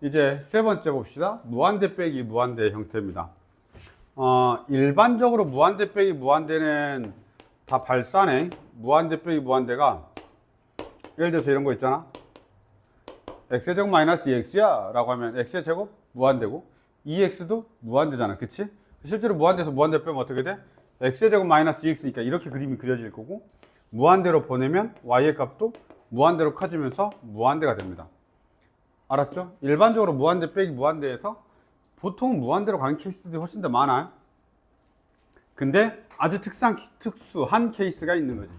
이제 세 번째 봅시다. 무한대 빼기 무한대 형태입니다. 일반적으로 무한대 빼기 무한대는 다 발산해. 무한대 빼기 무한대가 예를 들어서 이런 거 있잖아. x의 제곱 마이너스 2x야 라고 하면 x의 제곱 무한대고 2x도 무한대잖아. 그치? 실제로 무한대에서 무한대 빼면 어떻게 돼? x의 제곱 마이너스 2x니까 이렇게 그림이 그려질 거고, 무한대로 보내면 y의 값도 무한대로 커지면서 무한대가 됩니다. 알았죠? 일반적으로 무한대 빼기 무한대에서 보통 무한대로 가는 케이스들이 훨씬 더 많아요. 근데 아주 특수한 케이스가 있는 거지.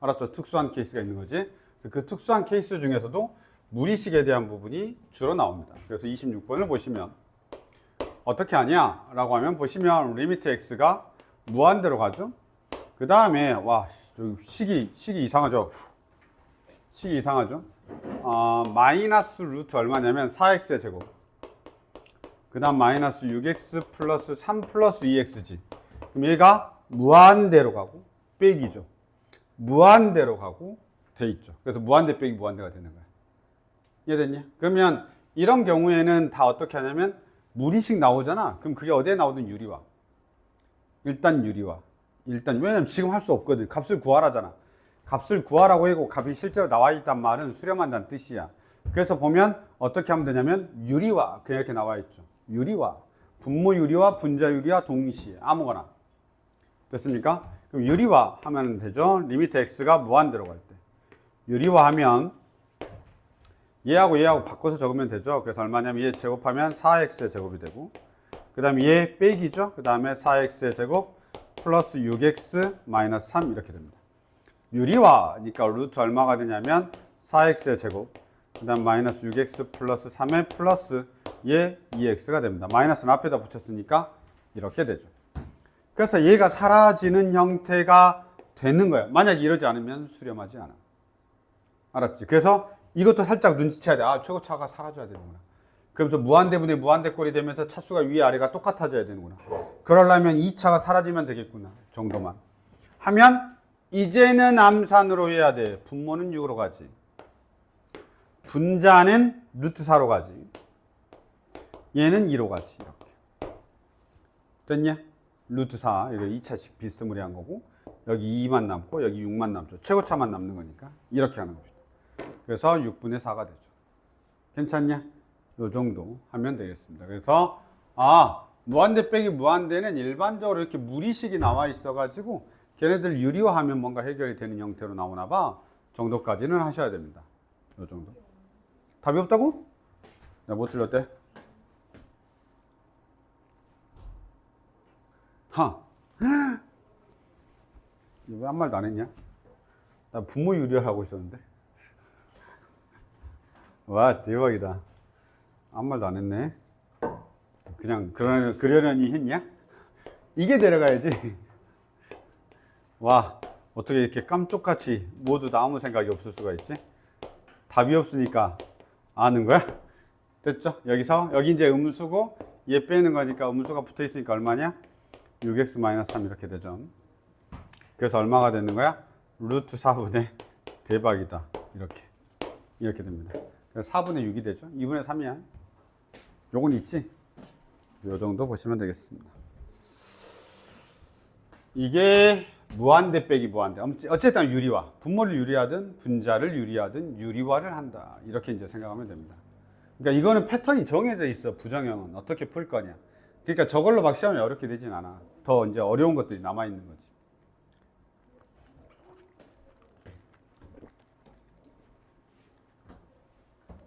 알았죠? 특수한 케이스가 있는 거지. 그 특수한 케이스 중에서도 무리식에 대한 부분이 주로 나옵니다. 그래서 26번을 보시면 어떻게 하냐 라고 하면, 보시면 리미트 x가 무한대로 가죠. 그 다음에 와 식이 이상하죠. 식이 이상하죠. 마이너스 루트 얼마냐면 4x의 제곱, 그 다음 마이너스 6x 플러스 3 플러스 2x지. 그럼 얘가 무한대로 가고 빼기죠. 무한대로 가고 돼 있죠. 그래서 무한대 빼기 무한대가 되는 거야. 이해됐냐? 그러면 이런 경우에는 다 어떻게 하냐면 무리식 나오잖아. 그럼 그게 어디에 나오든 유리화. 일단 유리화. 왜냐면 지금 할 수 없거든. 값을 구하라잖아. 값을 구하라고 하고 값이 실제로 나와 있단 말은 수렴한다는 뜻이야. 그래서 보면 어떻게 하면 되냐면 유리화. 그냥 이렇게 나와 있죠. 유리화. 분모 유리화, 분자 유리화 동시에 아무거나. 됐습니까? 그럼 유리화 하면 되죠. 리미트 x가 무한대로 갈 때. 유리화 하면 얘하고 바꿔서 적으면 되죠. 그래서 얼마냐면 얘 제곱하면 4x의 제곱이 되고, 그 다음에 얘 빼기죠. 그 다음에 4x의 제곱 플러스 6x 마이너스 3 이렇게 됩니다. 유리화니까 루트 얼마가 되냐면 4x의 제곱, 그 다음 마이너스 6x 플러스 3의 플러스 얘 2x가 됩니다. 마이너스는 앞에다 붙였으니까 이렇게 되죠. 그래서 얘가 사라지는 형태가 되는 거야. 만약에 이러지 않으면 수렴하지 않아. 알았지? 그래서 이것도 살짝 눈치채야 돼. 최고차가 사라져야 되는구나. 그러면서 무한대분의 무한대꼴이 되면서 차수가 위 아래가 똑같아져야 되는구나. 그러려면 2차가 사라지면 되겠구나 정도만 하면, 이제는 암산으로 해야 돼. 분모는 6으로 가지, 분자는 루트 4로 가지, 얘는 2로 가지. 이렇게 됐냐? 루트 4 이거 2차식 비스무리한 거고, 여기 2만 남고 여기 6만 남죠. 최고차만 남는 거니까 이렇게 하는 겁니다. 그래서 6분의 4가 되죠. 괜찮냐? 요 정도 하면 되겠습니다. 그래서 무한대 빼기 무한대는 일반적으로 이렇게 무리식이 나와 있어가지고 걔네들 유리화하면 뭔가 해결이 되는 형태로 나오나 봐 정도까지는 하셔야 됩니다. 요 정도. 답이 없다고? 내가 못 틀렸대? 왜 아무 말도 안 했냐? 나 분모 유리화 하고 있었는데. 와, 대박이다. 아무 말도 안 했네. 그냥 그러려니 했냐? 이게 내려가야지. 와, 어떻게 이렇게 깜쪽같이 모두 다 아무 생각이 없을 수가 있지? 답이 없으니까 아는 거야? 됐죠? 여기 이제 음수고 얘 빼는 거니까 음수가 붙어 있으니까 얼마냐? 6x-3 이렇게 되죠. 그래서 얼마가 되는 거야? 루트 4분의 대박이다. 이렇게 됩니다. 그래서 4분의 6이 되죠. 2분의 3이야. 요건 있지? 요 정도 보시면 되겠습니다. 이게 무한대 빼기 무한대. 어쨌든 유리화. 분모를 유리하든 분자를 유리하든 유리화를 한다. 이렇게 이제 생각하면 됩니다. 그러니까 이거는 패턴이 정해져 있어. 부정형은 어떻게 풀 거냐. 그러니까 저걸로 막 시험이 어렵게 되진 않아. 더 이제 어려운 것들이 남아 있는 거지.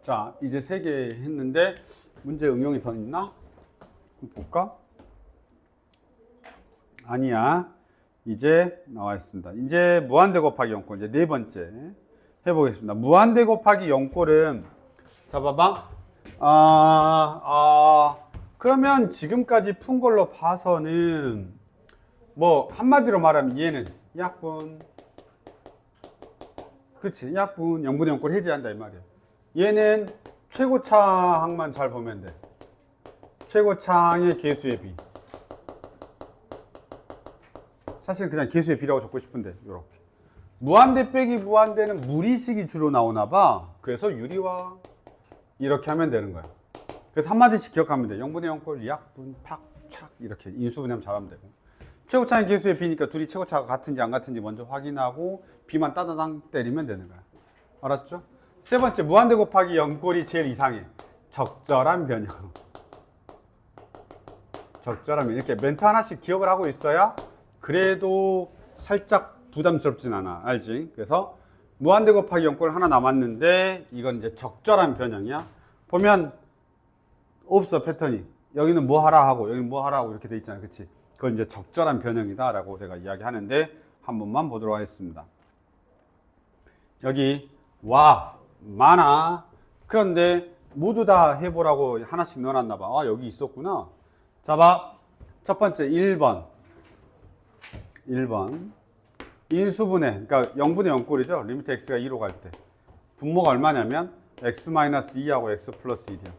자, 이제 3개 했는데 문제 응용이 더 있나? 볼까? 아니야. 이제 나와 있습니다. 이제 무한대 곱하기 0꼴 이제 4번째 해보겠습니다. 무한대 곱하기 0꼴은 자 봐봐. 그러면 지금까지 푼 걸로 봐서는 뭐 한마디로 말하면 얘는 약분, 그렇지? 약분 0분의 0꼴 해제한다 이 말이야. 얘는 최고차항만 잘 보면 돼. 최고차항의 개수의 비. 사실 그냥 개수의 비라고 적고 싶은데 이렇게. 무한대 빼기 무한대는 무리식이 주로 나오나 봐. 그래서 유리화 이렇게 하면 되는 거야. 그래서 한마디씩 기억하면 돼. 0분의 0꼴, 약분, 팍, 착 이렇게 인수분해하면 잘하면 되고. 최고차는 개수의 B니까 둘이 최고차가 같은지 안 같은지 먼저 확인하고 B만 따다당 때리면 되는 거야. 알았죠? 세 번째, 무한대 곱하기 0꼴이 제일 이상해. 적절한 변형. 적절하면 이렇게 멘트 하나씩 기억을 하고 있어야 그래도 살짝 부담스럽진 않아. 알지? 그래서 무한대 곱하기 0꼴 하나 남았는데 이건 이제 적절한 변형이야. 보면 없어, 패턴이. 여기는 뭐 하라 하고 여기는 뭐 하라 하고 이렇게 돼 있잖아. 그치? 그건 이제 적절한 변형이다 라고 내가 이야기하는데 한 번만 보도록 하겠습니다. 여기 와 많아. 그런데 모두 다 해보라고 하나씩 넣어놨나 봐. 아, 여기 있었구나. 자, 봐. 첫 번째 1번 인수분해, 그러니까 0분의 0꼴이죠. 리미트 x가 2로 갈 때 분모가 얼마냐면 x-2하고 x 플러스 1이야.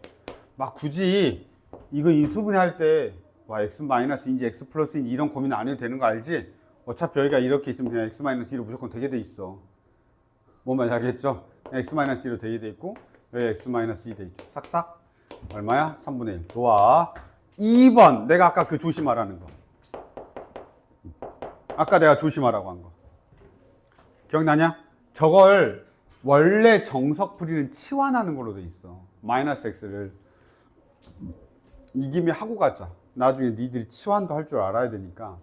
막 굳이 이거 인수분해 할 때 와 x-2인지 x 플러스 2인지 이런 고민 안 해도 되는 거 알지? 어차피 여기가 이렇게 있으면 그냥 x-2로 무조건 되게 돼 있어. 뭔 말인지 알겠죠? x-2로 되게 돼 있고 여기 x-2 돼 있죠. 싹싹 얼마야? 3분의 1. 좋아. 2번 내가 아까 그 조심하라는 거. 아까 내가 조심하라고 한 거 기억나냐? 저걸 원래 정석풀이는 치환하는 걸로 돼 있어. 마이너스 x를 이 김에 하고 가자. 나중에 니들이 치환도 할 줄 알아야 되니까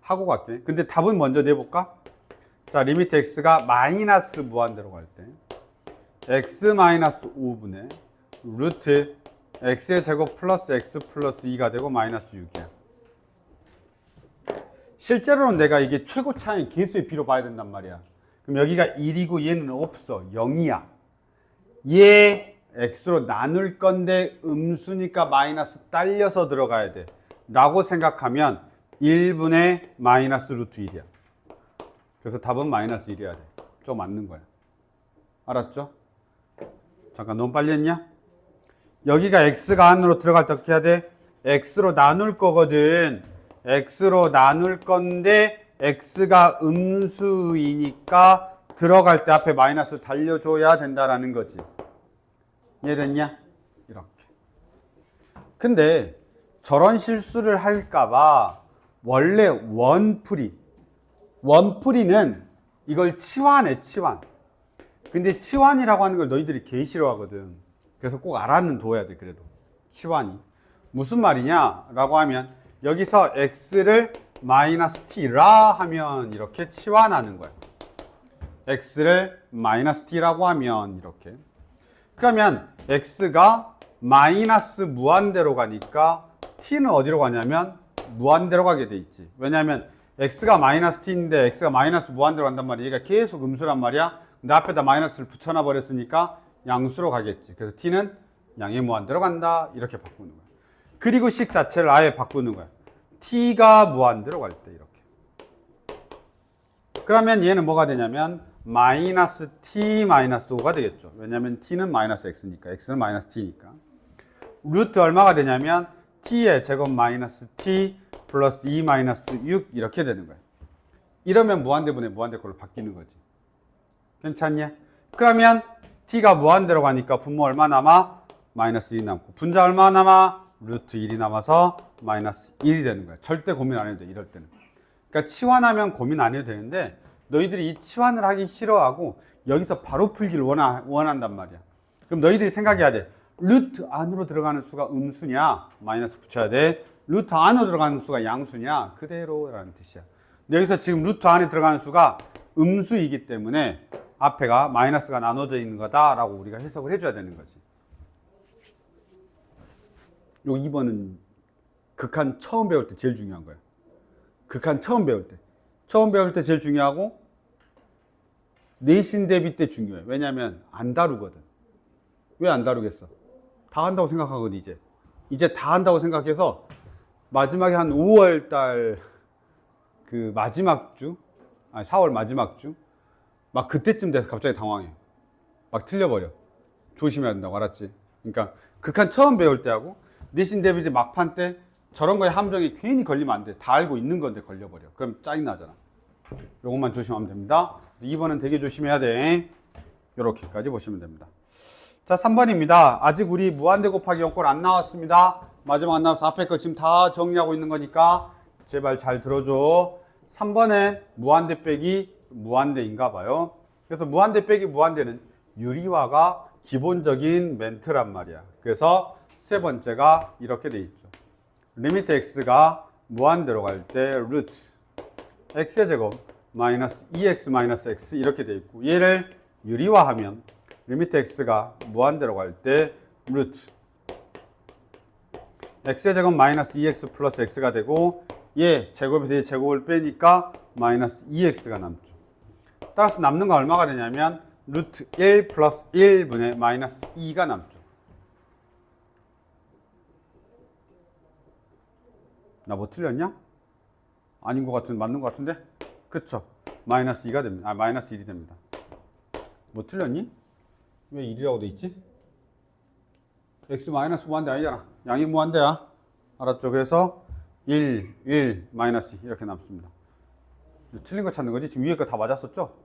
하고 갈게. 근데 답은 먼저 내볼까? 자, 리미트 x가 마이너스 무한대로 갈 때 x-5분의 루트 x의 제곱 플러스 x 플러스 2가 되고 마이너스 6이야. 실제로는 내가 이게 최고차인 개수의 비로 봐야 된단 말이야. 그럼 여기가 1이고 얘는 없어. 0이야. 얘 x로 나눌 건데 음수니까 마이너스 딸려서 들어가야 돼. 라고 생각하면 1분의 마이너스 루트 1이야. 그래서 답은 마이너스 1이어야 돼. 좀 맞는 거야. 알았죠? 잠깐 너무 빨리 했냐? 여기가 x가 안으로 들어갈 때 어떻게 해야 돼? x로 나눌 거거든. x로 나눌 건데 x가 음수이니까 들어갈 때 앞에 마이너스 달려줘야 된다라는 거지. 이해됐냐? 이렇게. 근데 저런 실수를 할까봐 원래 원풀이는 이걸 치환해, 치환. 근데 치환이라고 하는 걸 너희들이 개 싫어하거든. 그래서 꼭 알아는 둬야 돼. 그래도 치환이 무슨 말이냐 라고 하면 여기서 x를 마이너스 t라 하면 이렇게 치환하는 거야. x를 마이너스 t라고 하면 이렇게. 그러면 x가 마이너스 무한대로 가니까 t는 어디로 가냐면 무한대로 가게 돼 있지. 왜냐하면 x가 마이너스 t인데 x가 마이너스 무한대로 간단 말이야. 얘가 계속 음수란 말이야. 근데 앞에다 마이너스를 붙여놔 버렸으니까 양수로 가겠지. 그래서 t는 양의 무한대로 간다. 이렇게 바꾸는 거야. 그리고 식 자체를 아예 바꾸는 거야. t가 무한대로 갈 때 이렇게. 그러면 얘는 뭐가 되냐면 마이너스 t 마이너스 5가 되겠죠. 왜냐하면 t는 마이너스 x니까. x는 마이너스 t니까. 루트 얼마가 되냐면 t의 제곱 마이너스 t 플러스 2 마이너스 6 이렇게 되는 거야. 이러면 무한대분의 무한대꼴로 바뀌는 거지. 괜찮냐? 그러면 t가 무한대로 가니까 분모 얼마 남아? 마이너스 1이 남고 분자 얼마 남아? 루트 1이 남아서 마이너스 1이 되는 거야. 절대 고민 안 해도 돼, 이럴 때는. 그러니까 치환하면 고민 안 해도 되는데 너희들이 이 치환을 하기 싫어하고 여기서 바로 풀기를 원한단 말이야. 그럼 너희들이 생각해야 돼. 루트 안으로 들어가는 수가 음수냐? 마이너스 붙여야 돼. 루트 안으로 들어가는 수가 양수냐? 그대로라는 뜻이야. 여기서 지금 루트 안에 들어가는 수가 음수이기 때문에 앞에가 마이너스가 나눠져 있는 거다라고 우리가 해석을 해줘야 되는 거지. 요 2번은 극한 처음 배울 때 제일 중요한 거야. 극한 처음 배울 때. 처음 배울 때 제일 중요하고 내신 대비 때 중요해. 왜냐면 안 다루거든. 왜 안 다루겠어? 다 한다고 생각하거든, 이제. 이제 다 한다고 생각해서 마지막에 한 5월 달 그 마지막 주? 아니, 4월 마지막 주? 막 그때쯤 돼서 갑자기 당황해. 막 틀려버려. 조심해야 된다고, 알았지? 그러니까 극한 처음 배울 때하고 내신 대비 때 막판 때 저런 거에 함정이 괜히 걸리면 안 돼. 다 알고 있는 건데 걸려버려. 그럼 짜증나잖아. 요것만 조심하면 됩니다. 2번은 되게 조심해야 돼. 요렇게까지 보시면 됩니다. 자, 3번입니다. 아직 우리 무한대 곱하기 0꼴 안 나왔습니다. 마지막 안 나와서 앞에 거 지금 다 정리하고 있는 거니까 제발 잘 들어줘. 3번엔 무한대 빼기 무한대인가 봐요. 그래서 무한대 빼기 무한대는 유리화가 기본적인 멘트란 말이야. 그래서 세 번째가 이렇게 돼 있죠. 리미트 x가 무한대로 갈 때 루트 x의 제곱 마이너스 2x 마이너스 x 이렇게 돼 있고, 얘를 유리화하면 리미트 x가 무한대로 갈 때 루트 x의 제곱 마이너스 2x 플러스 x가 되고, 얘 제곱에서 얘 제곱을 빼니까 마이너스 2x가 남죠. 따라서 남는 건 얼마가 되냐면 루트 1 플러스 1분의 마이너스 2가 남죠. 나 뭐 틀렸냐? 아닌 것 같은데, 맞는 것 같은데? 그쵸? 마이너스 2가 됩니다. 마이너스 1이 됩니다. 뭐 틀렸니? 왜 1이라고 돼 있지? x 마이너스 무한대 아니잖아. 양이 무한대야. 알았죠? 그래서 1 마이너스 2 이렇게 남습니다. 틀린 거 찾는 거지? 지금 위에 거 다 맞았었죠?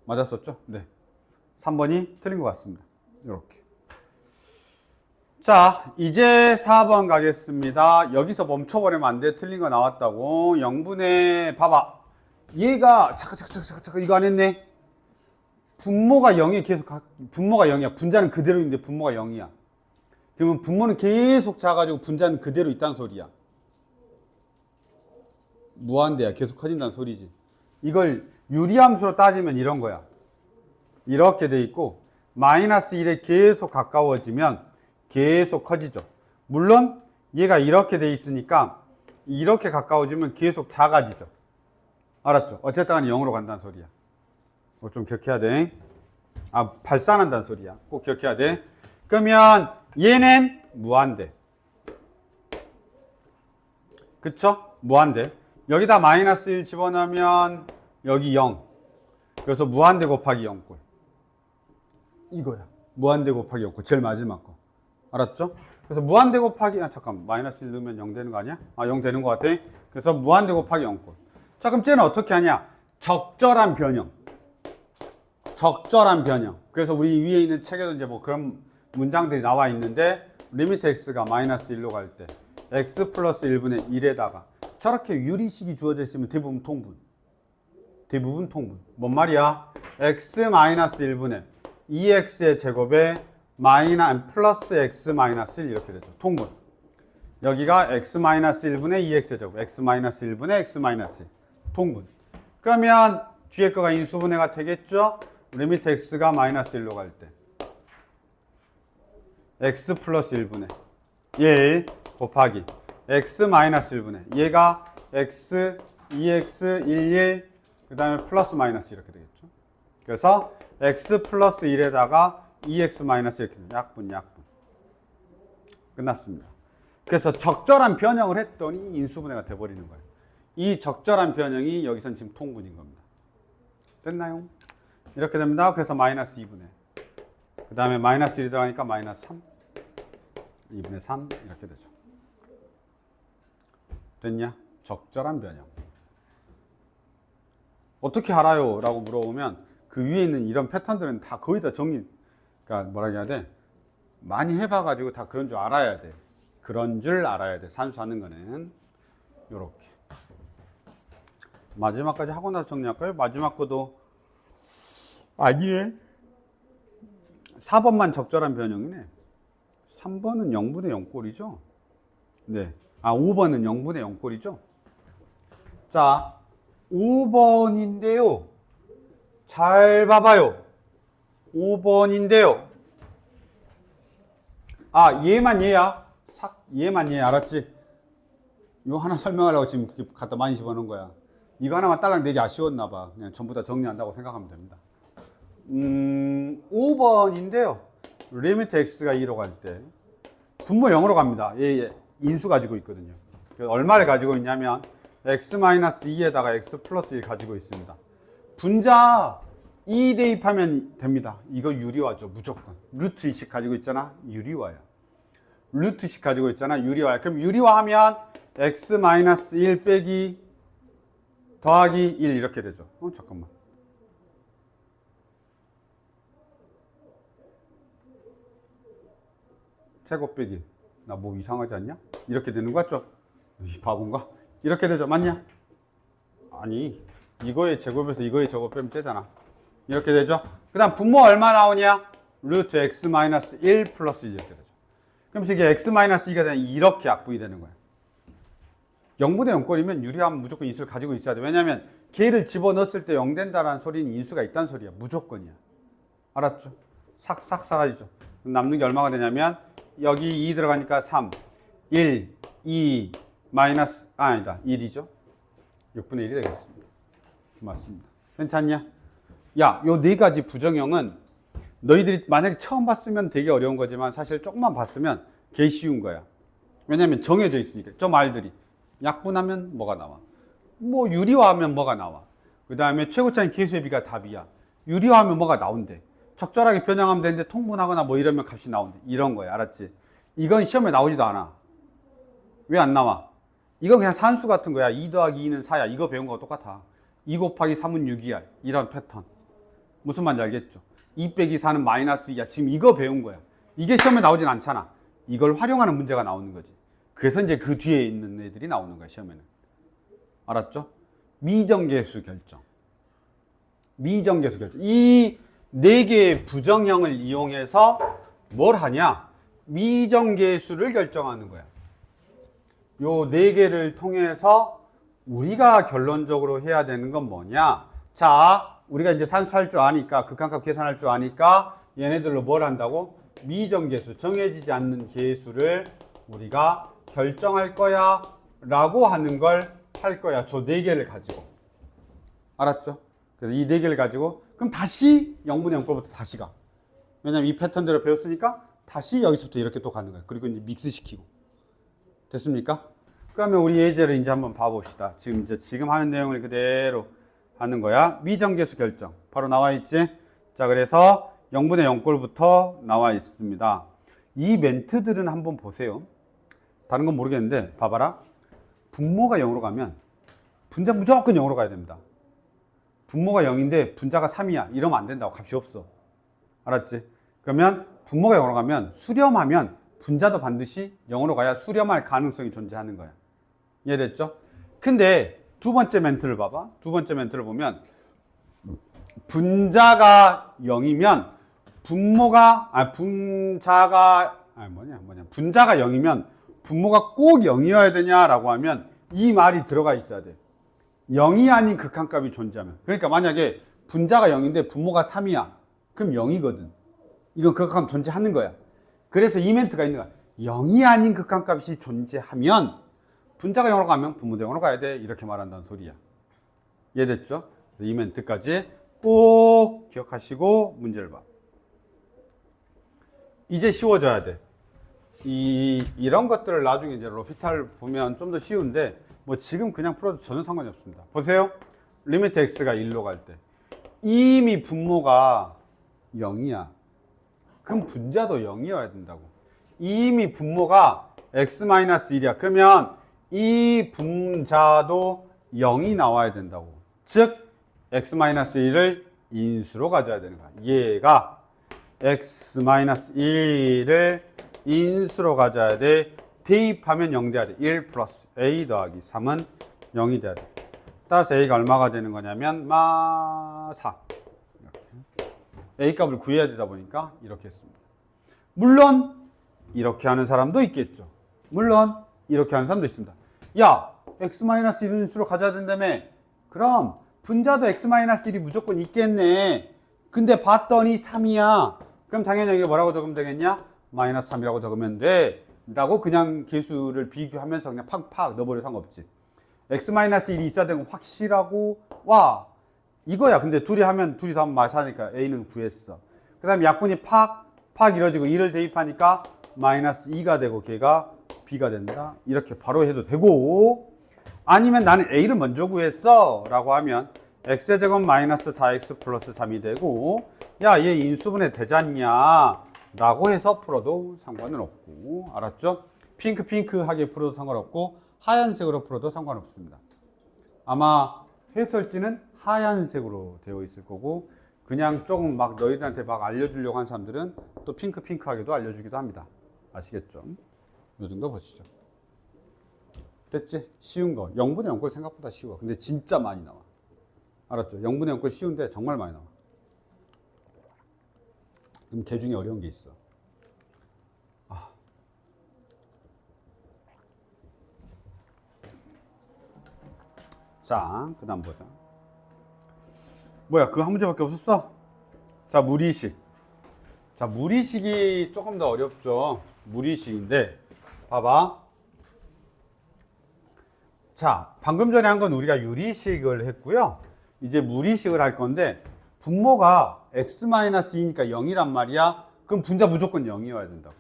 맞았었죠? 네. 3번이 틀린 것 같습니다. 이렇게. 자, 이제 4번 가겠습니다. 여기서 멈춰버리면 안 돼. 틀린 거 나왔다고. 0분의, 봐봐. 얘가, 잠깐, 이거 안 했네. 분모가 0이 계속, 분모가 0이야. 분자는 그대로 있는데 분모가 0이야. 그러면 분모는 계속 작아지고 분자는 그대로 있다는 소리야. 무한대야. 계속 커진다는 소리지. 이걸 유리함수로 따지면 이런 거야. 이렇게 돼 있고, 마이너스 1에 계속 가까워지면 계속 커지죠. 물론 얘가 이렇게 돼 있으니까 이렇게 가까워지면 계속 작아지죠. 알았죠? 어쨌든 간에 0으로 간다는 소리야. 이거 좀 기억해야 돼. 발산한다는 소리야. 꼭 기억해야 돼. 그러면 얘는 무한대. 그쵸? 무한대. 여기다 마이너스 1 집어넣으면 여기 0. 그래서 무한대 곱하기 0꼴. 이거야. 무한대 곱하기 0꼴. 제일 마지막 거. 알았죠? 그래서 무한대 곱하기, 잠깐, 마이너스 1 넣으면 0 되는 거 아니야? 0 되는 거 같아. 그래서 무한대 곱하기 0꼴. 자, 그럼 쟤는 어떻게 하냐? 적절한 변형. 적절한 변형. 그래서 우리 위에 있는 책에도 이제 뭐 그런 문장들이 나와 있는데, 리미트 x가 마이너스 1로 갈 때, x 플러스 1분의 1에다가 저렇게 유리식이 주어져 있으면 대부분 통분. 대부분 통분. 뭔 말이야? x 마이너스 1분의 2x의 제곱에 플러스 x 마이너스 1 이렇게 되죠. 통분. 여기가 x 마이너스 1분의 2x의 제곱, x 마이너스 1분의 x 마이너스 1. 통분. 그러면 뒤에 거가 인수분해가 되겠죠? 리미트 x가 마이너스 1로 갈 때 x 플러스 1분의 1 곱하기 x 마이너스 1분의 얘가 x, 2x, 11, 그 다음에 플러스 마이너스 이렇게 되겠죠. 그래서 x 플러스 1에다가 2x 마이너스 이렇게 약분. 끝났습니다. 그래서 적절한 변형을 했더니 인수분해가 돼버리는 거예요. 이 적절한 변형이 여기선 지금 통분인 겁니다. 됐나요? 이렇게 됩니다. 그래서 마이너스 2분의 그 다음에 마이너스 1이 들어가니까 마이너스 3 2분의 3 이렇게 되죠. 됐냐? 적절한 변형. 어떻게 알아요? 라고 물어보면 그 위에 있는 이런 패턴들은 다 거의 다 그러니까 뭐라 해야 돼? 많이 해봐가지고 다 그런 줄 알아야 돼. 그런 줄 알아야 돼. 산수하는 거는. 요렇게. 마지막까지 하고 나서 정리할까요? 마지막 거도 아니네. 4번만 적절한 변형이네. 3번은 0분의 0꼴이죠? 네. 5번은 0분의 0꼴이죠? 자, 5번인데요. 잘 봐봐요. 5번인데요. 얘만 얘야. 얘만 얘. 알았지? 이거 하나 설명하려고 지금 갖다 많이 집어넣은 거야. 이거 하나만 딸랑 내기 아쉬웠나 봐. 그냥 전부 다 정리한다고 생각하면 됩니다. 5번인데요. 리미트 x가 2로 갈 때 분모 0으로 갑니다. 얘 인수 가지고 있거든요. 그래서 얼마를 가지고 있냐면 x-2에다가 x 플러스 1 가지고 있습니다. 분자 2 대입하면 됩니다. 이거 유리화죠. 무조건. 루트 2씩 가지고 있잖아. 유리화야. 루트 2씩 가지고 있잖아. 유리화야. 그럼 유리화하면 x-1 빼기 더하기 1 이렇게 되죠. 잠깐만. 세곱 빼기. 나 뭐 이상하지 않냐? 이렇게 되는 거 같죠? 이 바본가? 이렇게 되죠. 맞냐? 아니, 이거의 제곱에서 이거의 제곱 빼면 째잖아. 이렇게 되죠? 그 다음 분모 얼마 나오냐? 루트 x-1 플러스 1 이렇게 되죠. 그럼 이게 x-2가 되면 이렇게 약분이 되는 거야. 0분의 0꼴이면 유리하면 무조건 인수를 가지고 있어야 돼. 왜냐면 걔를 집어넣었을 때 0 된다라는 소리는 인수가 있다는 소리야. 무조건이야. 알았죠? 싹싹 사라지죠. 남는 게 얼마가 되냐면 여기 2 들어가니까 3, 1, 2, 마이너스, 아니다. 1이죠. 6분의 1이 되겠습니다. 맞습니다. 괜찮냐? 야, 요 네 가지 부정형은 너희들이 만약에 처음 봤으면 되게 어려운 거지만 사실 조금만 봤으면 개 쉬운 거야. 왜냐면 정해져 있으니까. 저 말들이. 약분하면 뭐가 나와? 뭐 유리화하면 뭐가 나와? 그 다음에 최고차인 계수의 비가 답이야. 유리화하면 뭐가 나온대. 적절하게 변형하면 되는데 통분하거나 뭐 이러면 값이 나온대. 이런 거야. 알았지? 이건 시험에 나오지도 않아. 왜 안 나와? 이건 그냥 산수 같은 거야. 2 더하기 2는 4야. 이거 배운 거와 똑같아. 2 곱하기 3은 6이야. 이런 패턴. 무슨 말인지 알겠죠? 2 빼기 4는 마이너스 2야. 지금 이거 배운 거야. 이게 시험에 나오진 않잖아. 이걸 활용하는 문제가 나오는 거지. 그래서 이제 그 뒤에 있는 애들이 나오는 거야, 시험에는. 알았죠? 미정계수 결정. 미정계수 결정. 이 네 개의 부정형을 이용해서 뭘 하냐? 미정계수를 결정하는 거야. 요 네 개를 통해서 우리가 결론적으로 해야 되는 건 뭐냐? 자, 우리가 이제 산수할 줄 아니까, 극한값 계산할 줄 아니까 얘네들로 뭘 한다고? 미정계수, 정해지지 않는 계수를 우리가 결정할 거야 라고 하는 걸 할 거야. 저 네 개를 가지고. 알았죠? 그래서 이 네 개를 가지고 그럼 다시 0분의 0꼴부터 다시 가. 왜냐면 이 패턴대로 배웠으니까 다시 여기서부터 이렇게 또 가는 거야. 그리고 이제 믹스시키고. 됐습니까? 그러면 우리 예제를 이제 한번 봐봅시다. 지금 하는 내용을 그대로 하는 거야. 미정계수 결정. 바로 나와 있지? 자, 그래서 0분의 0꼴부터 나와 있습니다. 이 멘트들은 한번 보세요. 다른 건 모르겠는데 봐봐라. 분모가 0으로 가면 분자 무조건 0으로 가야 됩니다. 분모가 0인데 분자가 3이야. 이러면 안 된다고. 값이 없어. 알았지? 그러면 분모가 0으로 가면 수렴하면 분자도 반드시 0으로 가야 수렴할 가능성이 존재하는 거야. 이해됐죠? 근데 두 번째 멘트를 봐봐. 두 번째 멘트를 보면 분자가 0이면 분자가 0이면 분모가 꼭 0이어야 되냐라고 하면 이 말이 들어가 있어야 돼. 0이 아닌 극한값이 존재하면. 그러니까 만약에 분자가 0인데 분모가 3이야. 그럼 0이거든. 이건 극한값 존재하는 거야. 그래서 이 멘트가 있는 거야. 0이 아닌 극한값이 존재하면 분자가 0으로 가면 분모도 0으로 가야 돼. 이렇게 말한다는 소리야. 이해됐죠? 이 멘트까지 꼭 기억하시고 문제를 봐. 이제 쉬워져야 돼. 이런 것들을 나중에 이제 로피탈 보면 좀 더 쉬운데 뭐 지금 그냥 풀어도 전혀 상관이 없습니다. 보세요. 리미트 x가 1로 갈 때 이미 분모가 0이야. 그럼 분자도 0이어야 된다고. 이미 분모가 x-1이야. 그러면 이 분자도 0이 나와야 된다고. 즉 x-1을 인수로 가져야 되는 거야. 얘가 x-1을 인수로 가져야 돼. 대입하면 0 돼야 돼. 1 플러스 a 더하기 3은 0이 돼야 돼. 따라서 a가 얼마가 되는 거냐면 4. 이렇게. a 값을 구해야 되다 보니까 이렇게 했습니다. 물론 이렇게 하는 사람도 있겠죠. 물론 이렇게 하는 사람도 있습니다. 야, x-1을 인수로 가져야 된다며. 그럼 분자도 x-1이 무조건 있겠네. 근데 봤더니 3이야. 그럼 당연히 여기 뭐라고 적으면 되겠냐? 마이너스 3이라고 적으면 돼. 라고 그냥 계수를 비교하면서 그냥 팍팍 넣어버려 상관없지. x-1이 있어야 되는 건 확실하고 와 이거야. 근데 둘이 다 하면 마사니까 a는 구했어. 그 다음에 약분이 팍 이루어지고 2를 대입하니까 마이너스 2가 되고 걔가 b가 된다. 이렇게 바로 해도 되고, 아니면 나는 a를 먼저 구했어 라고 하면 x제곱 마이너스 4x 플러스 3이 되고, 야 얘 인수분해 되잖냐 라고 해서 풀어도 상관은 없고. 알았죠? 핑크하게 풀어도 상관없고 하얀색으로 풀어도 상관없습니다. 아마 해설지는 하얀색으로 되어 있을 거고, 그냥 조금 막 너희들한테 막 알려주려고 한 사람들은 또 핑크하게도 알려주기도 합니다. 아시겠죠? 이 정도 보시죠. 됐지? 쉬운 거. 0분의 0꼴 생각보다 쉬워. 근데 진짜 많이 나와. 알았죠? 0분의 0꼴 쉬운데 정말 많이 나와. 그럼 걔 중에 어려운 게 있어. 자, 그 다음 보자. 뭐야, 그거 한 문제밖에 없었어? 자, 무리식. 자, 무리식이 조금 더 어렵죠. 무리식인데, 봐봐. 자, 방금 전에 한 건 우리가 유리식을 했고요. 이제 무리식을 할 건데, 분모가 x-2니까 0이란 말이야. 그럼 분자 무조건 0이어야 된다고.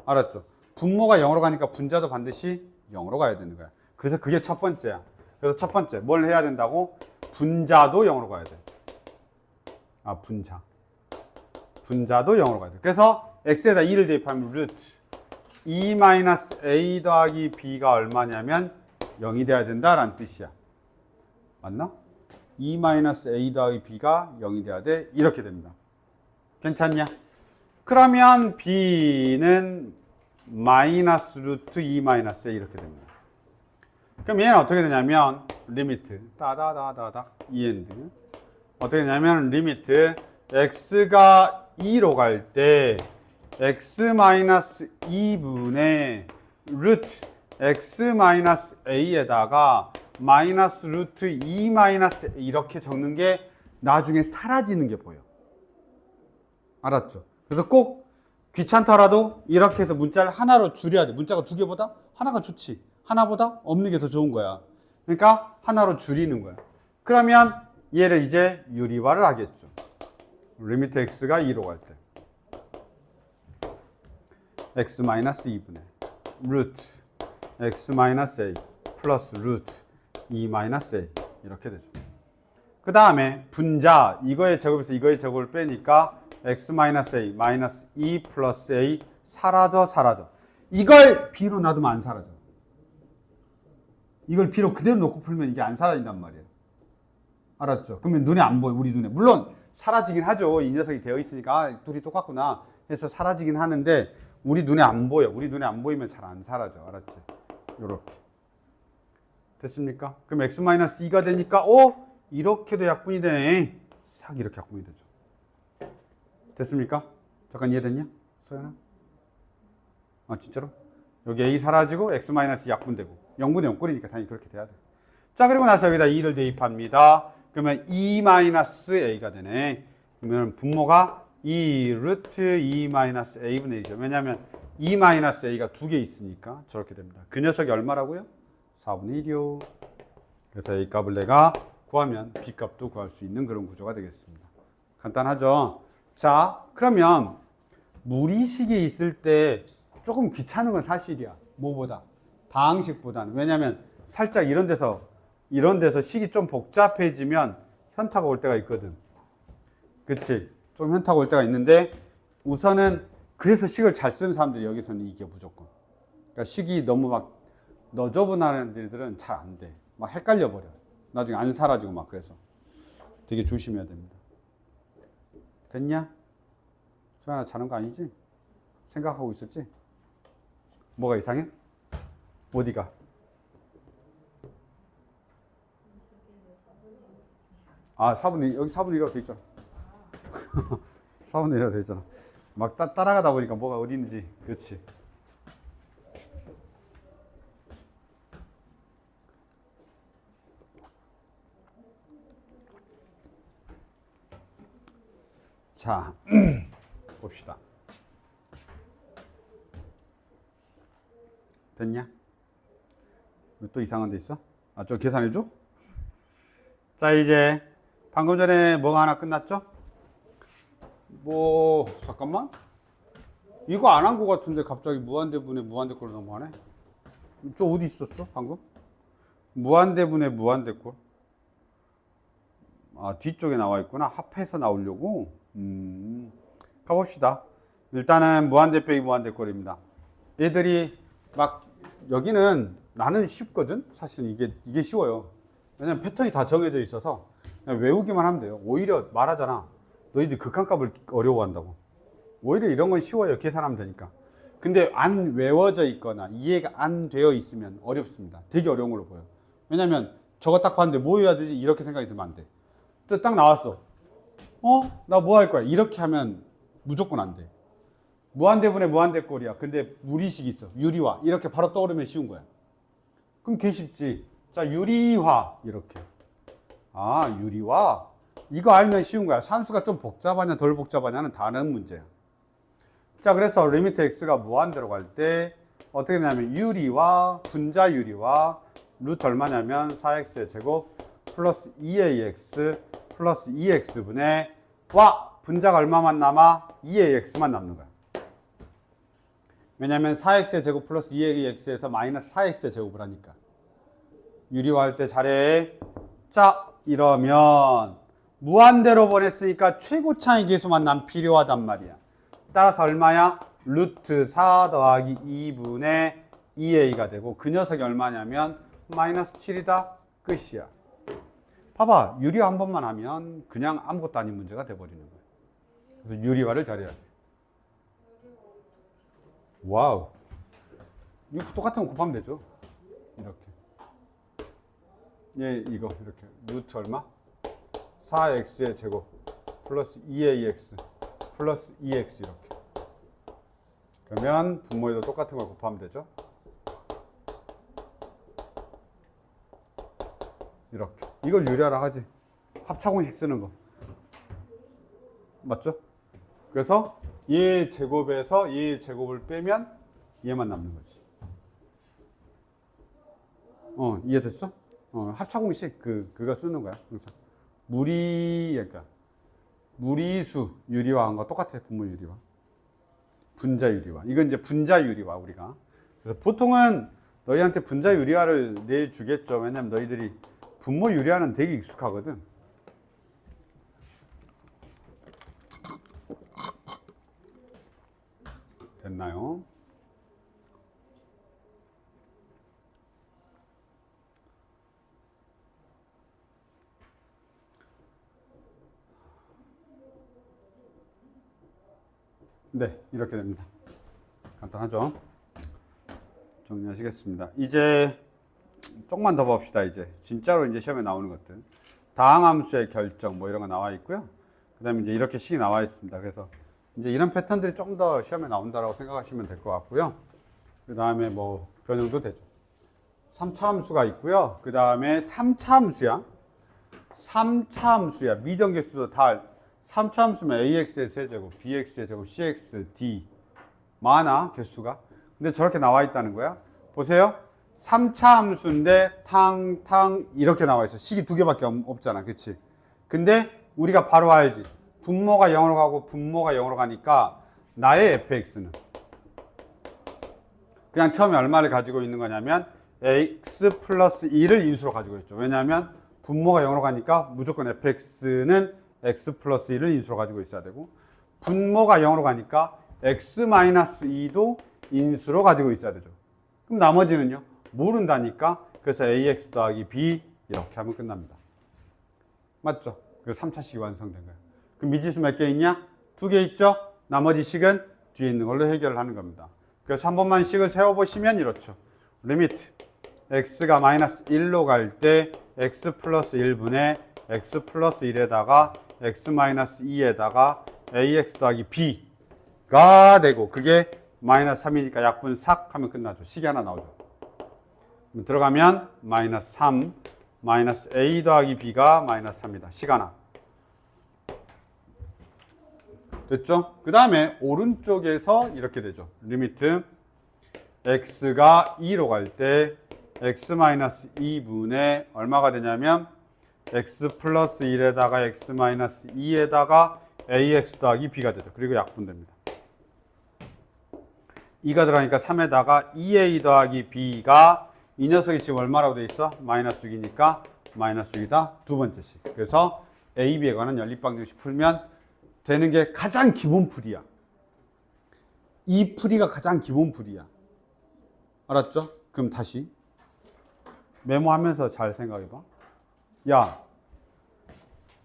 알았죠? 분모가 0으로 가니까 분자도 반드시 0으로 가야 되는 거야. 그래서 그게 첫 번째야. 그래서 첫 번째, 뭘 해야 된다고? 분자도 0으로 가야 돼. 분자도 0으로 가야 돼. 그래서 x에다 2를 대입하면 루트 2-a 더하기 b가 얼마냐면 0이 돼야 된다라는 뜻이야. 맞나? 2-a 더하기 b가 0이 돼야 돼. 이렇게 됩니다. 괜찮냐? 그러면 b는 마이너스 루트 2-a 이렇게 됩니다. 그럼 얘는 어떻게 되냐면 리미트 따다다다다 이엔드 어떻게 되냐면 리미트 x가 2로 갈 때 x-2분의 루트 x-a에다가 마이너스 루트 2-a 이렇게 적는 게 나중에 사라지는 게 보여. 알았죠? 그래서 꼭 귀찮더라도 이렇게 해서 문자를 하나로 줄여야 돼. 문자가 두 개보다 하나가 좋지. 하나보다 없는 게 더 좋은 거야. 그러니까 하나로 줄이는 거야. 그러면 얘를 이제 유리화를 하겠죠. 리미트 x가 2로 갈 때 x-2분의 루트 x-a 플러스 루트 2-a 이렇게 되죠. 그 다음에 분자 이거의 제곱에서 이거의 제곱을 빼니까 x-a 마이너스 2 플러스 a 사라져. 이걸 b로 놔두면 안 사라져. 이걸 b로 그대로 놓고 풀면 이게 안 사라진단 말이에요. 알았죠? 그러면 눈에 안 보여, 우리 눈에. 물론 사라지긴 하죠. 이 녀석이 되어 있으니까 둘이 똑같구나 해서 사라지긴 하는데 우리 눈에 안 보여. 우리 눈에 안 보이면 잘 안 사라져. 알았지? 요렇게. 됐습니까? 그럼 x-2가 되니까 이렇게도 약분이 되네. 싹 이렇게 약분이 되죠. 됐습니까? 잠깐 이해됐냐? 소연아? 진짜로? 여기 a 사라지고 x- 약분되고 0분의 0꼴이니까 당연히 그렇게 돼야 돼. 자, 그리고 나서 여기다 2를 대입합니다. 그러면 2-a가 되네. 그러면 분모가 2 루트 2-a분의 1이죠. 왜냐하면 2-a가 두 개 있으니까 저렇게 됩니다. 그 녀석이 얼마라고요? 4분의 1이요. 그래서 a 값을 내가 구하면 b 값도 구할 수 있는 그런 구조가 되겠습니다. 간단하죠? 자, 그러면 무리식이 있을 때 조금 귀찮은 건 사실이야. 뭐보다? 다항식보다는. 왜냐면 살짝 이런 데서 식이 좀 복잡해지면 현타가 올 때가 있거든. 그치? 좀 현타가 올 때가 있는데 우선은 그래서 식을 잘 쓰는 사람들이 여기서는 이게 무조건. 그러니까 식이 너무 막 너저분한 애들은 잘 안 돼. 막 헷갈려 버려. 나중에 안 사라지고 막 그래서 되게 조심해야 됩니다. 됐냐? 소연아 자는 거 아니지? 생각하고 있었지? 뭐가 이상해? 어디가? 아, 4분의 1, 여기 4분의 1이라고 돼 있잖아. 4분의 1이라고 돼 있잖아. 막 따라가다 보니까 뭐가 어디 있는지. 그렇지. 자, 봅시다. 됐냐? 또 이상한 데 있어? 저 계산해줘? 자, 이제 방금 전에 뭐가 하나 끝났죠? 잠깐만. 이거 안 한 거 같은데 갑자기 무한대분의 무한대꼴로 넘어가네? 저 어디 있었어, 방금? 무한대분의 무한대꼴. 뒤쪽에 나와 있구나. 합해서 나오려고. 가봅시다. 일단은 무한대 빼기 무한대꼴입니다. 얘들이 막 여기는 나는 쉽거든. 사실 이게 쉬워요. 왜냐면 패턴이 다 정해져 있어서 그냥 외우기만 하면 돼요. 오히려 말하잖아. 너희들 극한값을 어려워한다고. 오히려 이런 건 쉬워요. 계산하면 되니까. 근데 안 외워져 있거나 이해가 안 되어 있으면 어렵습니다. 되게 어려운 걸로 보여요. 왜냐면 저거 딱 봤는데 뭐 해야 되지? 이렇게 생각이 들면 안 돼. 또 딱 나왔어. 나 뭐 할 거야? 이렇게 하면 무조건 안 돼. 무한대분의 무한대꼴이야. 근데 무리식이 있어. 유리화. 이렇게 바로 떠오르면 쉬운 거야. 그럼 개 쉽지. 자, 유리화. 이렇게. 아, 유리화. 이거 알면 쉬운 거야. 산수가 좀 복잡하냐 덜 복잡하냐는 다른 문제야. 자, 그래서 리미트 x가 무한대로 갈 때 어떻게 되냐면 유리화, 분자 유리화, 루트 얼마냐면 4x의 제곱 플러스 2ax 플러스 2x분의 분자가 얼마만 남아? 2ax만 남는 거야. 왜냐면 4x의 제곱 플러스 2ax에서 마이너스 4x의 제곱을 하니까. 유리화할 때 잘해. 자, 이러면 무한대로 보냈으니까 최고차의 계수만 난 필요하단 말이야. 따라서 얼마야? 루트 4 더하기 2분의 2a가 되고 그 녀석이 얼마냐면 마이너스 7이다. 끝이야. 봐봐. 유리화 한 번만 하면 그냥 아무것도 아닌 문제가 돼버리는 거야. 그래서 유리화를 잘해야지. 와우. 이거 똑같은 거 곱하면 되죠. 이렇게. 이거 이렇게. 루트 얼마? 4x의 제곱 플러스 2ax 플러스 2x 이렇게. 그러면 분모에도 똑같은 걸 곱하면 되죠. 이렇게. 이걸 유리화라 하지. 합차공식 쓰는 거. 맞죠? 그래서 얘 제곱에서 얘 제곱을 빼면 얘만 남는 거지. 이해됐어? 합차공식 그거 쓰는 거야. 항상. 그러니까 무리수 유리화한 거 똑같아. 분모 유리화. 분자 유리화. 이건 이제 분자 유리화 우리가. 그래서 보통은 너희한테 분자 유리화를 내주겠죠. 왜냐면 너희들이 분모 유리화는 되게 익숙하거든. 됐나요? 네, 이렇게 됩니다. 간단하죠? 정리하시겠습니다. 이제 조금만 더 봅시다. 이제 진짜로 이제 시험에 나오는 것들. 다항함수의 결정 뭐 이런 거 나와 있고요. 그 다음에 이제 이렇게 식이 나와 있습니다. 그래서 이제 이런 패턴들이 좀 더 시험에 나온다라고 생각하시면 될 것 같고요. 그 다음에 뭐 변형도 되죠. 3차 함수가 있고요. 그 다음에 3차 함수야. 3차 함수야. 미정계수도 다 3차 함수면 ax의 세제곱, bx의 제곱, cx, d 많아 개수가. 근데 저렇게 나와 있다는 거야. 보세요. 3차 함수인데 탕탕 이렇게 나와 있어. 식이 두 개밖에 없잖아. 그치? 근데 우리가 바로 알지. 분모가 0으로 가고 분모가 0으로 가니까 나의 fx는 그냥 처음에 얼마를 가지고 있는 거냐면 x 플러스 2를 인수로 가지고 있죠. 왜냐하면 분모가 0으로 가니까 무조건 fx는 x 플러스 1을 인수로 가지고 있어야 되고 분모가 0으로 가니까 x 마이너스 2도 인수로 가지고 있어야 되죠. 그럼 나머지는요? 모른다니까. 그래서 ax 더하기 b 이렇게 하면 끝납니다. 맞죠? 그래서 3차식이 완성된 거예요. 그럼 미지수 몇 개 있냐? 2개 있죠? 나머지 식은 뒤에 있는 걸로 해결을 하는 겁니다. 그래서 한 번만 식을 세워보시면 이렇죠. 리미트 x가 마이너스 1로 갈 때 x 플러스 1분의 x 플러스 1에다가 x 마이너스 2에다가 ax 더하기 b가 되고 그게 마이너스 3이니까 약분 삭 하면 끝나죠. 식이 하나 나오죠. 들어가면 마이너스 3 마이너스 a 더하기 b가 마이너스 3이다. 식 하나. 됐죠? 그 다음에 오른쪽에서 이렇게 되죠. 리미트 x가 2로 갈 때 x 마이너스 2분의 얼마가 되냐면 x 플러스 1에다가 x 마이너스 2에다가 ax 더하기 b가 되죠. 그리고 약분됩니다. 2가 들어가니까 3에다가 2a 더하기 b가 이 녀석이 지금 얼마라고 돼 있어? 마이너스 6이니까 마이너스 6이다. 두 번째 식. 그래서 a, b에 관한 연립방정식 풀면 되는 게 가장 기본 풀이야. 이 풀이가 가장 기본 풀이야. 알았죠? 그럼 다시 메모하면서 잘 생각해봐. 야,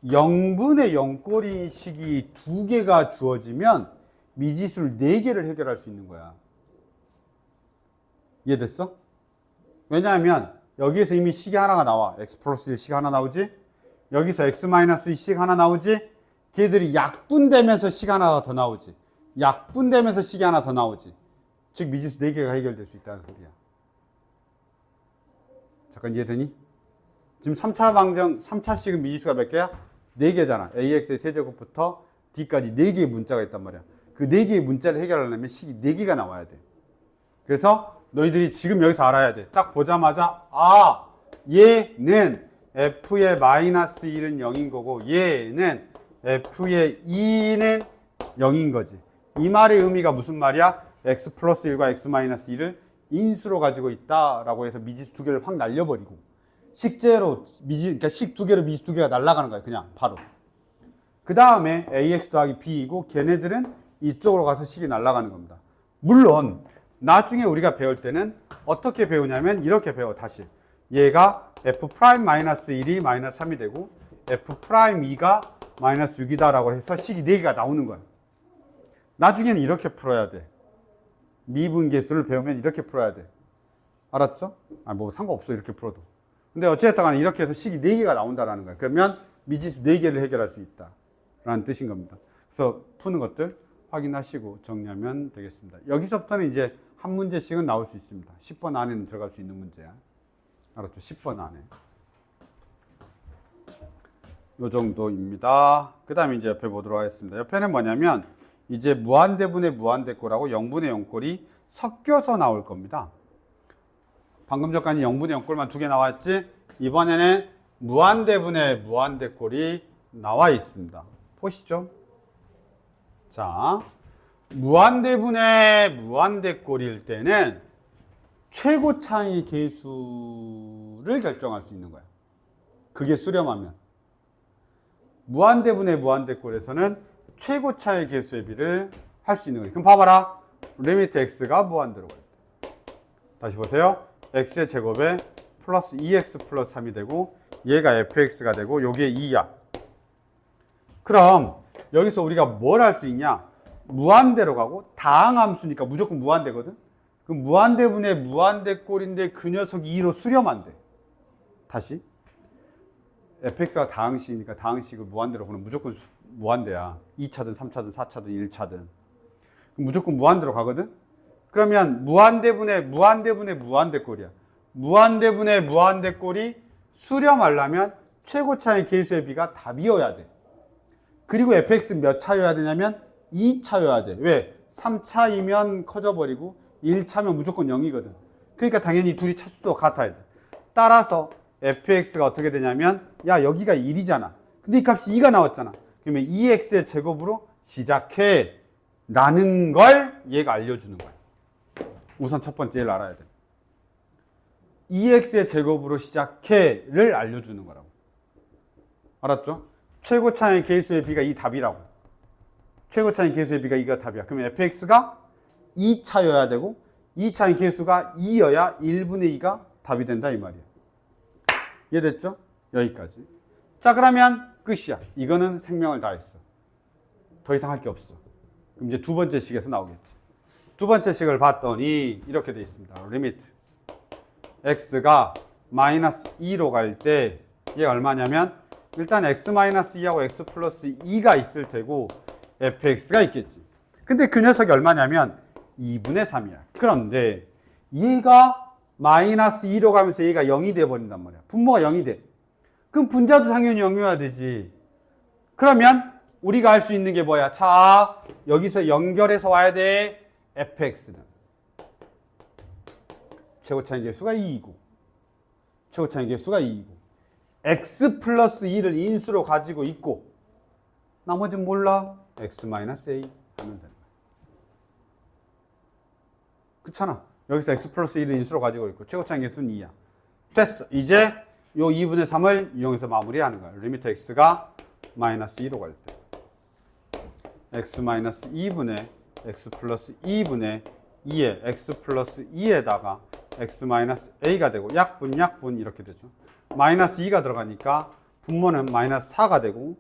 0분의 0꼴인 식이 두 개가 주어지면 미지수를 4개를 해결할 수 있는 거야. 이해됐어? 왜냐하면 여기에서 이미 식이 하나가 나와. x 플러스 1 식 하나 나오지? 여기서 x 마이너스 2 식 하나 나오지? 걔들이 약분되면서 식 하나 더 나오지. 약분되면서 식이 하나 더 나오지. 즉 미지수 4개가 해결될 수 있다는 소리야. 잠깐 이해되니? 지금 3차 방정, 3차식은 미지수가 몇 개야? 4개잖아. AX의 세제곱부터 D까지 4개의 문자가 있단 말이야. 그 4개의 문자를 해결하려면 식이 4개가 나와야 돼. 그래서 너희들이 지금 여기서 알아야 돼. 딱 보자마자 아, 얘는 F의 마이너스 1은 0인 거고 얘는 F의 2는 0인 거지. 이 말의 의미가 무슨 말이야? X 플러스 1과 X 마이너스 1을 인수로 가지고 있다라고 해서 미지수 2개를 확 날려버리고 식재로 그러니까 식 2개로 미지수 2개가 날아가는 거야. 그냥 바로. 그 다음에 AX 더하기 B이고 걔네들은 이쪽으로 가서 식이 날아가는 겁니다. 물론 나중에 우리가 배울 때는 어떻게 배우냐면 이렇게 배워. 다시 얘가 F 프라임 마이너스 1이 마이너스 3이 되고 F 프라임 2가 마이너스 6이다 라고 해서 식이 4개가 나오는 거야. 나중에는 이렇게 풀어야 돼. 미분계수를 배우면 이렇게 풀어야 돼. 알았죠? 뭐 상관없어 이렇게 풀어도. 근데 어쨌든 간에 이렇게 해서 식이 4개가 나온다라는 거야. 그러면 미지수 4개를 해결할 수 있다 라는 뜻인 겁니다. 그래서 푸는 것들 확인하시고 정리하면 되겠습니다. 여기서부터는 이제 한 문제씩은 나올 수 있습니다. 10번 안에는 들어갈 수 있는 문제야. 알았죠? 10번 안에. 요 정도입니다. 그 다음에 이제 옆에 보도록 하겠습니다. 옆에는 뭐냐면 이제 무한대분의 무한대꼴하고 0분의 0꼴이 섞여서 나올 겁니다. 방금 전까지 0분의 0꼴만 2개 나왔지? 이번에는 무한대분의 무한대꼴이 나와 있습니다. 보시죠. 자, 무한대분의 무한대꼴일 때는 최고 차이 계수를 결정할 수 있는 거야. 그게 수렴하면. 무한대분의 무한대꼴에서는 최고 차이 계수의 비를 할 수 있는 거예요. 그럼 봐봐라. 리미트 x가 무한대로 가요. 다시 보세요. x의 제곱에 플러스 2x 플러스 3이 되고 얘가 fx가 되고 요게 2야. 그럼 여기서 우리가 뭘 할 수 있냐? 무한대로 가고 다항함수니까 무조건 무한대거든. 그럼 무한대분의 무한대꼴인데 그 녀석이 2로 수렴한대. 다시 fx가 다항식이니까 다항식을 무한대로 보면 무조건 무한대야. 2차든 3차든 4차든 1차든 무조건 무한대로 가거든. 그러면 무한대분의 무한대꼴이야. 무한대분의 무한대꼴이 수렴하려면 최고 차이 계수의 비가 답이어야 돼. 그리고 fx 몇 차여야 되냐면 2차여야 돼. 왜? 3차이면 커져버리고 1차면 무조건 0이거든. 그러니까 당연히 둘이 차수도 같아야 돼. 따라서 fx가 어떻게 되냐면 야 여기가 1이잖아. 근데 이 값이 2가 나왔잖아. 그러면 2x의 제곱으로 시작해 라는 걸 얘가 알려주는 거야. 우선 첫 번째 얘를 알아야 돼. 2x의 제곱으로 시작해를 알려주는 거라고. 알았죠? 최고 차이 계수의 비가 이 답이라고. 최고 차이 계수의 비가 이가 답이야. 그러면 fx가 2차여야 되고 2차의 계수가 2여야 1분의 2가 답이 된다 이 말이야. 이해됐죠? 여기까지. 자 그러면 끝이야. 이거는 생명을 다했어. 더 이상 할 게 없어. 그럼 이제 두 번째 식에서 나오겠지. 두 번째 식을 봤더니 이렇게 돼 있습니다. 리미트 x가 마이너스 2로 갈 때 얘가 얼마냐면 일단 x 마이너스 2하고 x 플러스 2가 있을 테고 fx가 있겠지. 근데 그 녀석이 얼마냐면 2분의 3이야. 그런데 얘가 마이너스 2로 가면서 얘가 0이 돼버린단 말이야. 분모가 0이 돼. 그럼 분자도 당연히 0이어야 되지. 그러면 우리가 할 수 있는 게 뭐야? 자, 여기서 연결해서 와야 돼. fx는 최고차이 계수가 2이고 최고차이 계수가 2이고 x 플러스 2를 인수로 가지고 있고 나머지는 몰라. x 마이너스 a 하면 되는 거야. 그렇잖아. 여기서 x 플러스 1을 인수로 가지고 있고 최고차이 계수는 2야. 됐어. 이제 요 2분의 3을 이용해서 마무리하는 거야. 리미트 x가 마이너스 2로 갈 때 x 마이너스 2분의 x 플러스 2분의 2에 x 플러스 2에다가 x 마이너스 a가 되고 약분 이렇게 되죠. 마이너스 2가 들어가니까 분모는 마이너스 4가 되고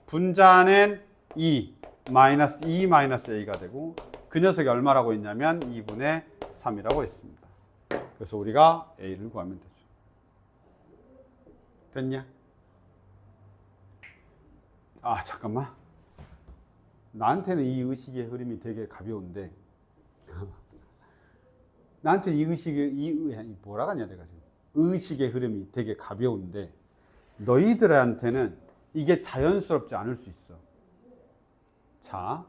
분자는 2 마이너스 2 마이너스 a가 되고 그 녀석이 얼마라고 했냐면 2분의 3이라고 했습니다. 그래서 우리가 A를 구하면 되죠. 됐냐? 아, 잠깐만. 나한테는 이 의식의 흐름이 되게 가벼운데 나한테 이 의식의 뭐라 하냐 내가 지금 의식의 흐름이 되게 가벼운데 너희들한테는 이게 자연스럽지 않을 수 있어. 자,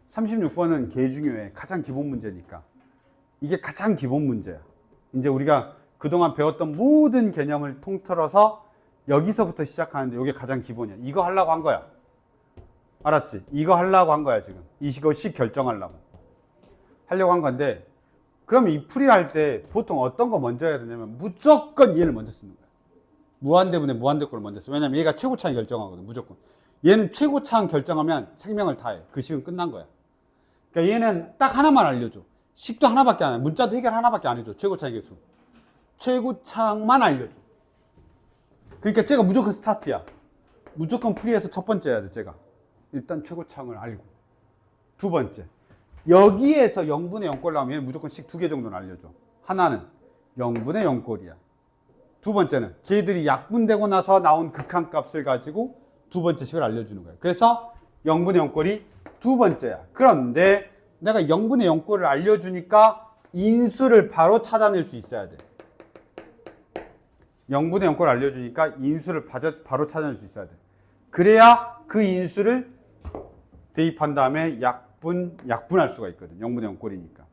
36번은 개 중요해. 가장 기본 문제니까. 이게 가장 기본 문제야. 이제 우리가 그동안 배웠던 모든 개념을 통틀어서 여기서부터 시작하는데 이게 가장 기본이야. 이거 하려고 한 거야. 알았지? 이거 하려고 한 거야 지금. 이것이 결정하려고. 하려고 한 건데 그럼 이 풀이 할 때 보통 어떤 거 먼저 해야 되냐면 무조건 얘를 먼저 쓰는 거야. 무한대분의 무한대꼴을 먼저 써. 왜냐면 얘가 최고차항 결정하거든. 무조건. 얘는 최고차항 결정하면 생명을 다해. 그 식은 끝난 거야. 그러니까 얘는 딱 하나만 알려줘. 식도 하나밖에 안 해. 문자도 해결 하나밖에 안 해줘. 최고차항 개수. 최고차항만 알려줘. 그러니까 쟤가 무조건 스타트야. 무조건 풀이해서 첫 번째 해야 돼. 쟤가. 일단 최고차항을 알고. 두 번째. 여기에서 0분의 0꼴 나오면 얘는 무조건 식 2개 정도는 알려줘. 하나는 0분의 0꼴이야. 두 번째는 걔들이 약분되고 나서 나온 극한값을 가지고 두 번째 식을 알려주는 거야. 그래서 0분의 0꼴이 두 번째야. 그런데 내가 0분의 0꼴을 알려주니까 인수를 바로 찾아낼 수 있어야 돼. 0분의 0꼴을 알려주니까 인수를 바로 찾아낼 수 있어야 돼. 그래야 그 인수를 대입한 다음에 약분할 수가 있거든. 0분의 0꼴이니까.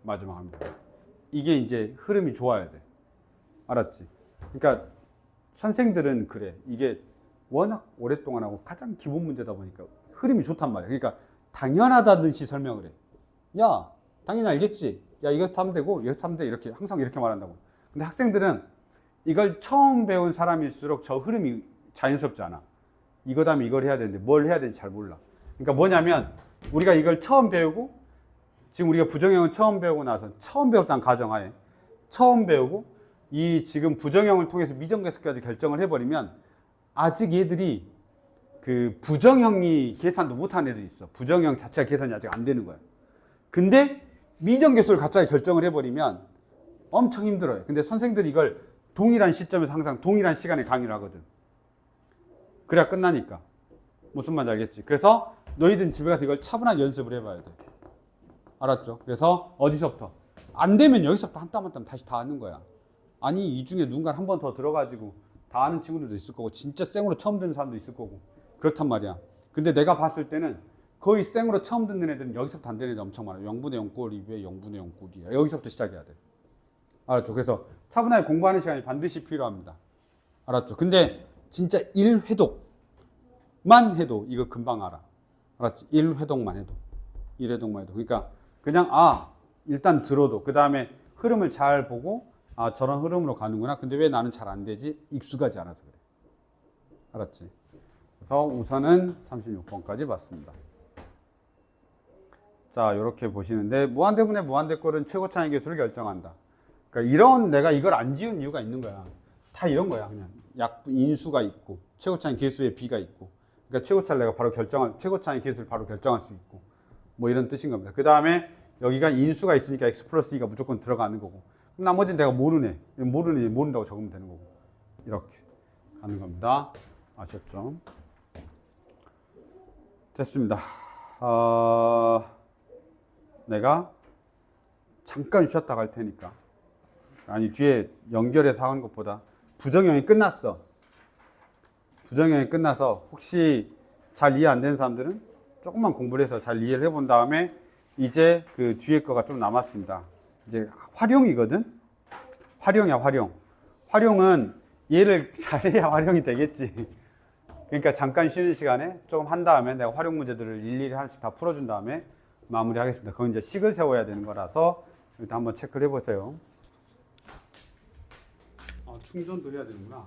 마지막 합니다. 이게 이제 흐름이 좋아야 돼. 알았지? 그러니까 선생들은 그래. 이게 워낙 오랫동안 하고 가장 기본 문제다 보니까 흐름이 좋단 말이야. 그러니까 당연하다듯이 설명을 해. 야, 당연히 알겠지? 야, 이것도 하면 되고 이것도 하면 돼. 이렇게 항상 이렇게 말한다고. 근데 학생들은 이걸 처음 배운 사람일수록 저 흐름이 자연스럽지 않아. 이거 다음에 이걸 해야 되는데 뭘 해야 되는지 잘 몰라. 그러니까 뭐냐면 우리가 이걸 처음 배우고 지금 우리가 부정형을 처음 배우고 나서 처음 배웠다는 가정하에 처음 배우고 이 지금 부정형을 통해서 미정계수까지 결정을 해버리면 아직 얘들이 그 부정형이 계산도 못한 애들이 있어. 부정형 자체가 계산이 아직 안 되는 거야. 근데 미정계수를 갑자기 결정을 해버리면 엄청 힘들어요. 근데 선생들이 이걸 동일한 시점에서 항상 동일한 시간에 강의를 하거든. 그래야 끝나니까. 무슨 말인지 알겠지? 그래서 너희들은 집에 가서 이걸 차분하게 연습을 해봐야 돼. 알았죠? 그래서 어디서부터? 안 되면 여기서부터 한 땀 한 땀 다시 다 하는 거야. 아니 이 중에 누군가 한 번 더 들어가지고 다 아는 친구들도 있을 거고 진짜 생으로 처음 듣는 사람도 있을 거고 그렇단 말이야. 근데 내가 봤을 때는 거의 생으로 처음 듣는 애들은 여기서부터 안 되는 애들 엄청 많아. 0분의 0꼴이 왜 0분의 0꼴이야. 여기서부터 시작해야 돼. 알았죠? 그래서 차분하게 공부하는 시간이 반드시 필요합니다. 알았죠? 근데 진짜 1회독만 해도 이거 금방 알아. 알았지? 1회독만 해도. 1회독만 해도. 그러니까 그냥 일단 들어도 그 다음에 흐름을 잘 보고 저런 흐름으로 가는구나. 근데 왜 나는 잘 안 되지? 익숙하지 않아서 그래. 알았지? 그래서 우선은 36번까지 봤습니다. 자, 이렇게 보시는데 무한대분의 무한대꼴은 최고차항의 개수를 결정한다. 그러니까 내가 이걸 안 지운 이유가 있는 거야. 다 이런 거야. 그냥 인수가 있고 최고차항의 개수의 비가 있고 그러니까 최고차를 내가 바로 최고차항의 개수를 바로 결정할 수 있고 뭐 이런 뜻인 겁니다. 그 다음에 여기가 인수가 있으니까 x 플러스 2가 무조건 들어가는 거고 그럼 나머지는 내가 모른다고 적으면 되는 거고 이렇게 가는 겁니다. 아셨죠? 됐습니다. 내가 잠깐 쉬었다 갈 테니까 아니 뒤에 연결해서 하는 것보다 부정형이 끝났어. 부정형이 끝나서 혹시 잘 이해 안 되는 사람들은 조금만 공부를 해서 잘 이해를 해본 다음에 이제 그 뒤에 거가 좀 남았습니다. 이제 활용이거든. 활용이야, 활용. 활용은 얘를 잘해야 활용이 되겠지. 그러니까 잠깐 쉬는 시간에 조금 한 다음에 내가 활용 문제들을 일일이 하나씩 다 풀어준 다음에 마무리하겠습니다. 그건 이제 식을 세워야 되는 거라서 일단 한번 체크를 해보세요. 충전도 해야 되는구나.